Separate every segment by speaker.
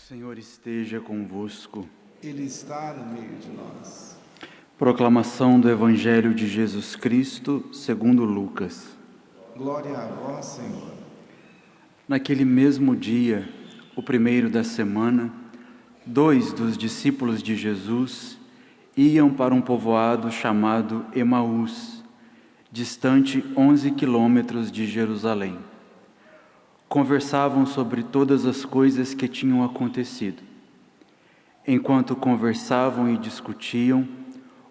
Speaker 1: Senhor esteja convosco.
Speaker 2: Ele está no meio de nós.
Speaker 1: Proclamação do Evangelho de Jesus Cristo, segundo Lucas.
Speaker 2: Glória a vós, Senhor.
Speaker 1: Naquele mesmo dia, o primeiro da semana, 2 dos discípulos de Jesus iam para um povoado chamado Emaús, distante 11 quilômetros de Jerusalém. Conversavam sobre todas as coisas que tinham acontecido. Enquanto conversavam e discutiam,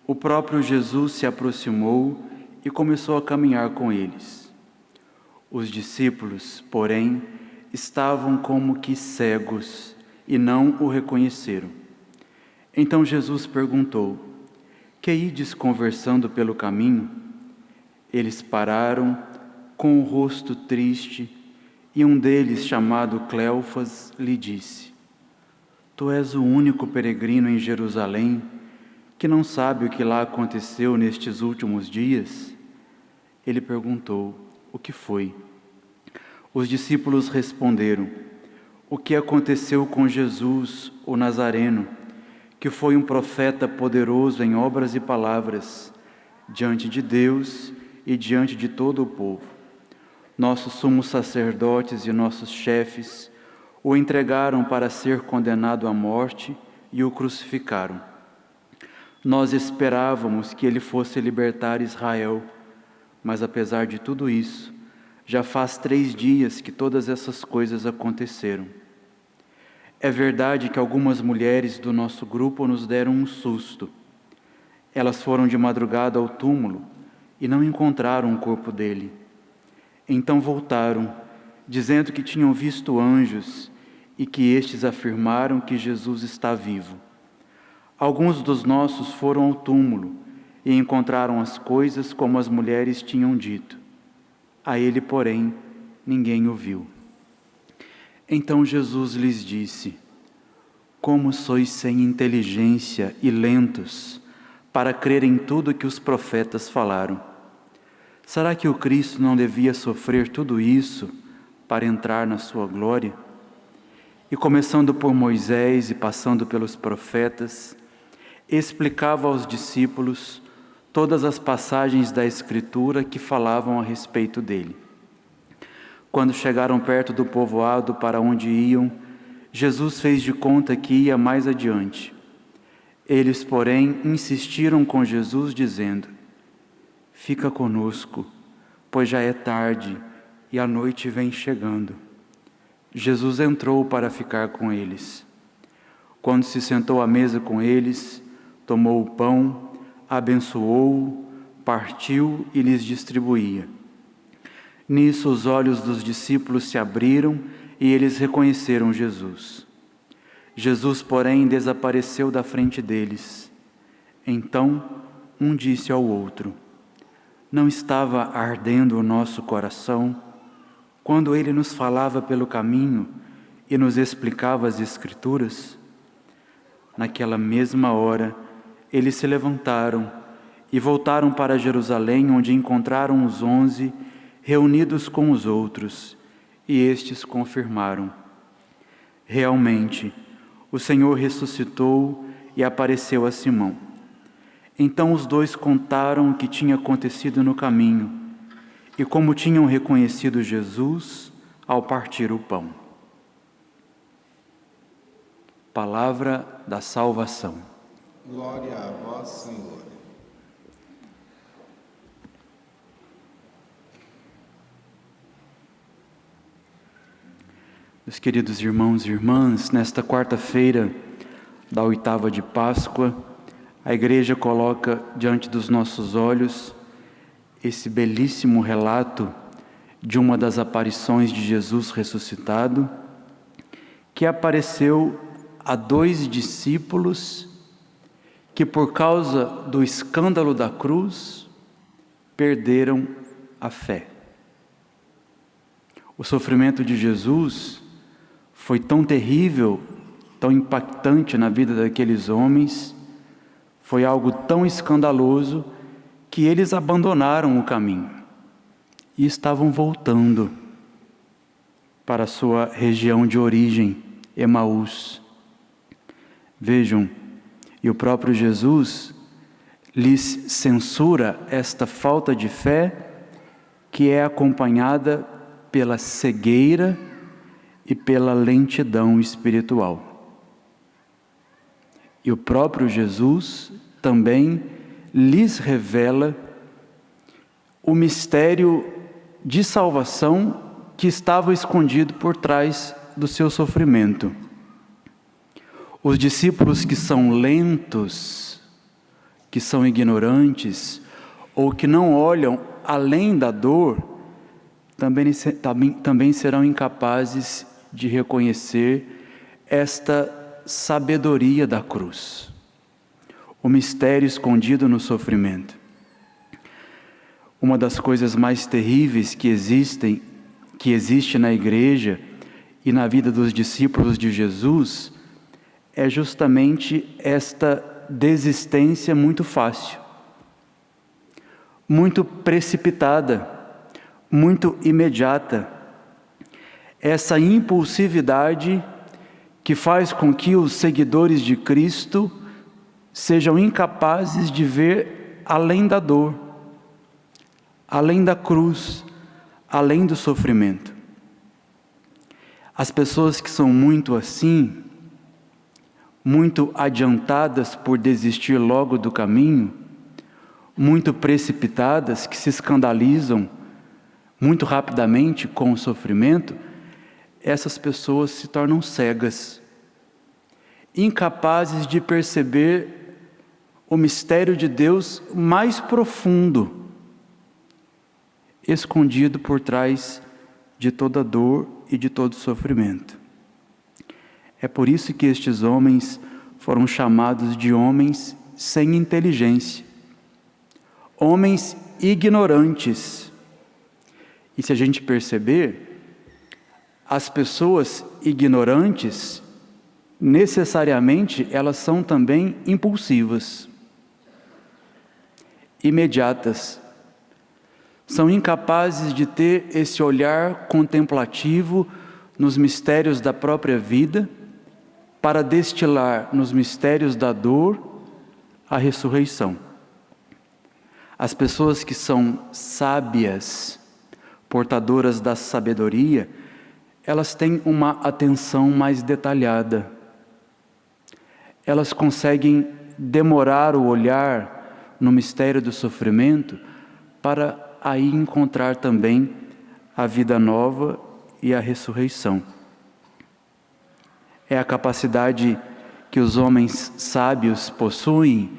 Speaker 1: o próprio Jesus se aproximou e começou a caminhar com eles. Os discípulos, porém, estavam como que cegos e não o reconheceram. Então Jesus perguntou: "Que ides conversando pelo caminho?" Eles pararam com o rosto triste e um deles, chamado Cleofas, lhe disse: "Tu és o único peregrino em Jerusalém que não sabe o que lá aconteceu nestes últimos dias?" Ele perguntou: "O que foi?" Os discípulos responderam: "O que aconteceu com Jesus, o Nazareno, que foi um profeta poderoso em obras e palavras, diante de Deus e diante de todo o povo. Nossos sumos sacerdotes e nossos chefes o entregaram para ser condenado à morte e o crucificaram. Nós esperávamos que ele fosse libertar Israel, mas apesar de tudo isso, já faz 3 dias que todas essas coisas aconteceram. É verdade que algumas mulheres do nosso grupo nos deram um susto. Elas foram de madrugada ao túmulo e não encontraram o corpo dele. Então voltaram, dizendo que tinham visto anjos e que estes afirmaram que Jesus está vivo. Alguns dos nossos foram ao túmulo e encontraram as coisas como as mulheres tinham dito. A ele, porém, ninguém o viu." Então Jesus lhes disse: "Como sois sem inteligência e lentos para crer em tudo que os profetas falaram. Será que o Cristo não devia sofrer tudo isso para entrar na sua glória?" E começando por Moisés e passando pelos profetas, explicava aos discípulos todas as passagens da Escritura que falavam a respeito dele. Quando chegaram perto do povoado para onde iam, Jesus fez de conta que ia mais adiante. Eles, porém, insistiram com Jesus, dizendo: "Fica conosco, pois já é tarde e a noite vem chegando." Jesus entrou para ficar com eles. Quando se sentou à mesa com eles, tomou o pão, abençoou-o, partiu e lhes distribuía. Nisso os olhos dos discípulos se abriram e eles reconheceram Jesus. Jesus, porém, desapareceu da frente deles. Então um disse ao outro: "Não estava ardendo o nosso coração quando ele nos falava pelo caminho e nos explicava as Escrituras?" Naquela mesma hora, eles se levantaram e voltaram para Jerusalém, onde encontraram os 11 reunidos com os outros, e estes confirmaram: "Realmente, o Senhor ressuscitou e apareceu a Simão." Então os 2 contaram o que tinha acontecido no caminho e como tinham reconhecido Jesus ao partir o pão. Palavra da salvação.
Speaker 2: Glória a vós, Senhor.
Speaker 1: Meus queridos irmãos e irmãs, nesta quarta-feira da 8ª de Páscoa, a Igreja coloca diante dos nossos olhos esse belíssimo relato de uma das aparições de Jesus ressuscitado, que apareceu a 2 discípulos que, por causa do escândalo da cruz, perderam a fé. O sofrimento de Jesus foi tão terrível, tão impactante na vida daqueles homens, foi algo tão escandaloso que eles abandonaram o caminho e estavam voltando para a sua região de origem, Emaús. Vejam, e o próprio Jesus lhes censura esta falta de fé que é acompanhada pela cegueira e pela lentidão espiritual. E o próprio Jesus também lhes revela o mistério de salvação que estava escondido por trás do seu sofrimento. Os discípulos que são lentos, que são ignorantes, ou que não olham além da dor, também serão incapazes de reconhecer esta sabedoria da cruz, o mistério escondido no sofrimento. Uma das coisas mais terríveis que existe na igreja e na vida dos discípulos de Jesus é justamente esta desistência muito fácil, muito precipitada, muito imediata. Essa impulsividade que faz com que os seguidores de Cristo sejam incapazes de ver além da dor, além da cruz, além do sofrimento. As pessoas que são muito assim, muito adiantadas por desistir logo do caminho, muito precipitadas, que se escandalizam muito rapidamente com o sofrimento, essas pessoas se tornam cegas, incapazes de perceber o mistério de Deus mais profundo, escondido por trás de toda dor e de todo sofrimento. É por isso que estes homens foram chamados de homens sem inteligência, homens ignorantes. E se a gente perceber, as pessoas ignorantes, necessariamente, elas são também impulsivas, imediatas. São incapazes de ter esse olhar contemplativo nos mistérios da própria vida, para destilar nos mistérios da dor a ressurreição. As pessoas que são sábias, portadoras da sabedoria, elas têm uma atenção mais detalhada. Elas conseguem demorar o olhar no mistério do sofrimento para aí encontrar também a vida nova e a ressurreição. É a capacidade que os homens sábios possuem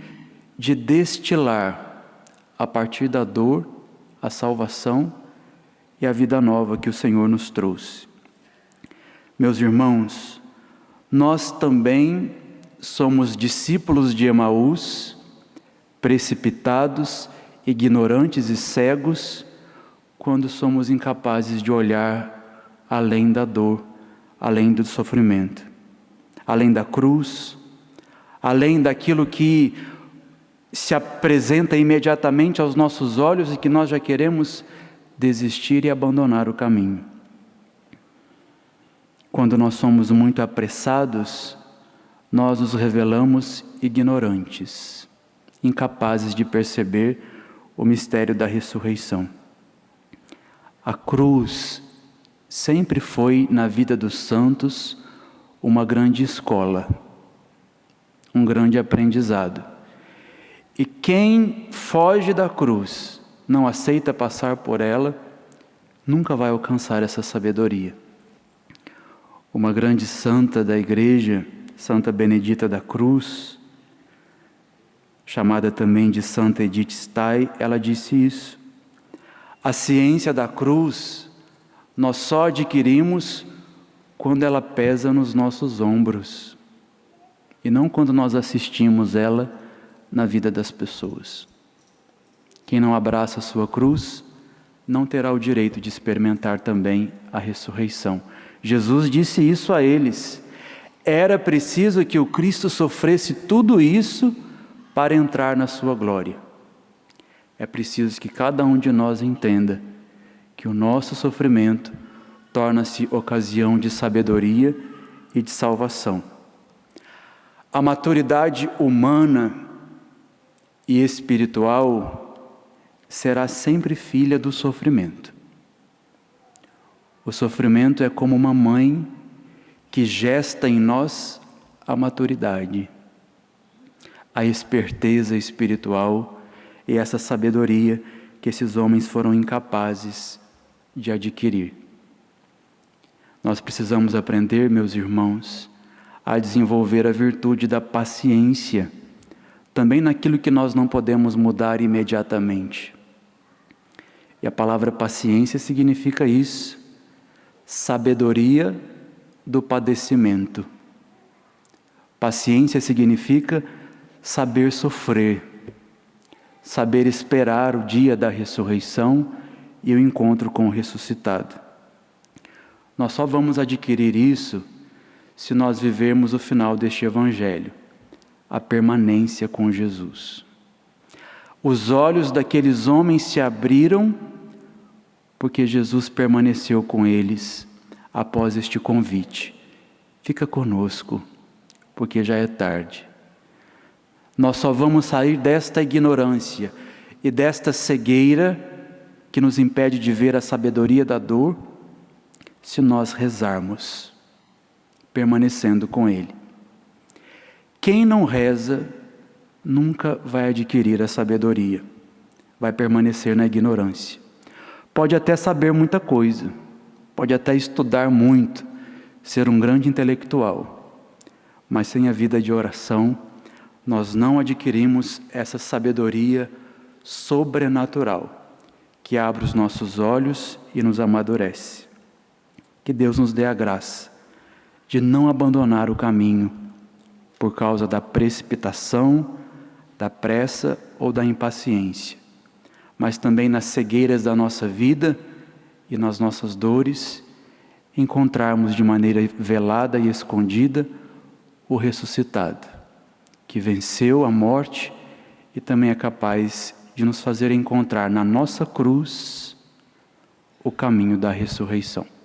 Speaker 1: de destilar, a partir da dor, a salvação e a vida nova que o Senhor nos trouxe. Meus irmãos, nós também somos discípulos de Emaús, precipitados, ignorantes e cegos, quando somos incapazes de olhar além da dor, além do sofrimento, além da cruz, além daquilo que se apresenta imediatamente aos nossos olhos e que nós já queremos desistir e abandonar o caminho. Quando nós somos muito apressados, nós nos revelamos ignorantes, incapazes de perceber o mistério da ressurreição. A cruz sempre foi, na vida dos santos, uma grande escola, um grande aprendizado. E quem foge da cruz, não aceita passar por ela, nunca vai alcançar essa sabedoria. Uma grande santa da igreja, Santa Benedita da Cruz, chamada também de Santa Edith Stein, ela disse isso. A ciência da cruz nós só adquirimos quando ela pesa nos nossos ombros, e não quando nós assistimos ela na vida das pessoas. Quem não abraça a sua cruz, não terá o direito de experimentar também a ressurreição. Jesus disse isso a eles. Era preciso que o Cristo sofresse tudo isso para entrar na sua glória. É preciso que cada um de nós entenda que o nosso sofrimento torna-se ocasião de sabedoria e de salvação. A maturidade humana e espiritual será sempre filha do sofrimento. O sofrimento é como uma mãe que gesta em nós a maturidade, a esperteza espiritual e essa sabedoria que esses homens foram incapazes de adquirir. Nós precisamos aprender, meus irmãos, a desenvolver a virtude da paciência, também naquilo que nós não podemos mudar imediatamente. E a palavra paciência significa isso, sabedoria do padecimento. Paciência significa saber sofrer, saber esperar o dia da ressurreição e o encontro com o ressuscitado. Nós só vamos adquirir isso se nós vivermos o final deste Evangelho, a permanência com Jesus. Os olhos daqueles homens se abriram porque Jesus permaneceu com eles após este convite. Fica conosco, porque já é tarde. Nós só vamos sair desta ignorância e desta cegueira que nos impede de ver a sabedoria da dor se nós rezarmos, permanecendo com Ele. Quem não reza nunca vai adquirir a sabedoria, vai permanecer na ignorância. Pode até saber muita coisa, pode até estudar muito, ser um grande intelectual, mas sem a vida de oração, nós não adquirimos essa sabedoria sobrenatural, que abre os nossos olhos e nos amadurece. Que Deus nos dê a graça de não abandonar o caminho por causa da precipitação, da pressa ou da impaciência, mas também nas cegueiras da nossa vida e nas nossas dores, encontrarmos de maneira velada e escondida o ressuscitado, que venceu a morte e também é capaz de nos fazer encontrar na nossa cruz o caminho da ressurreição.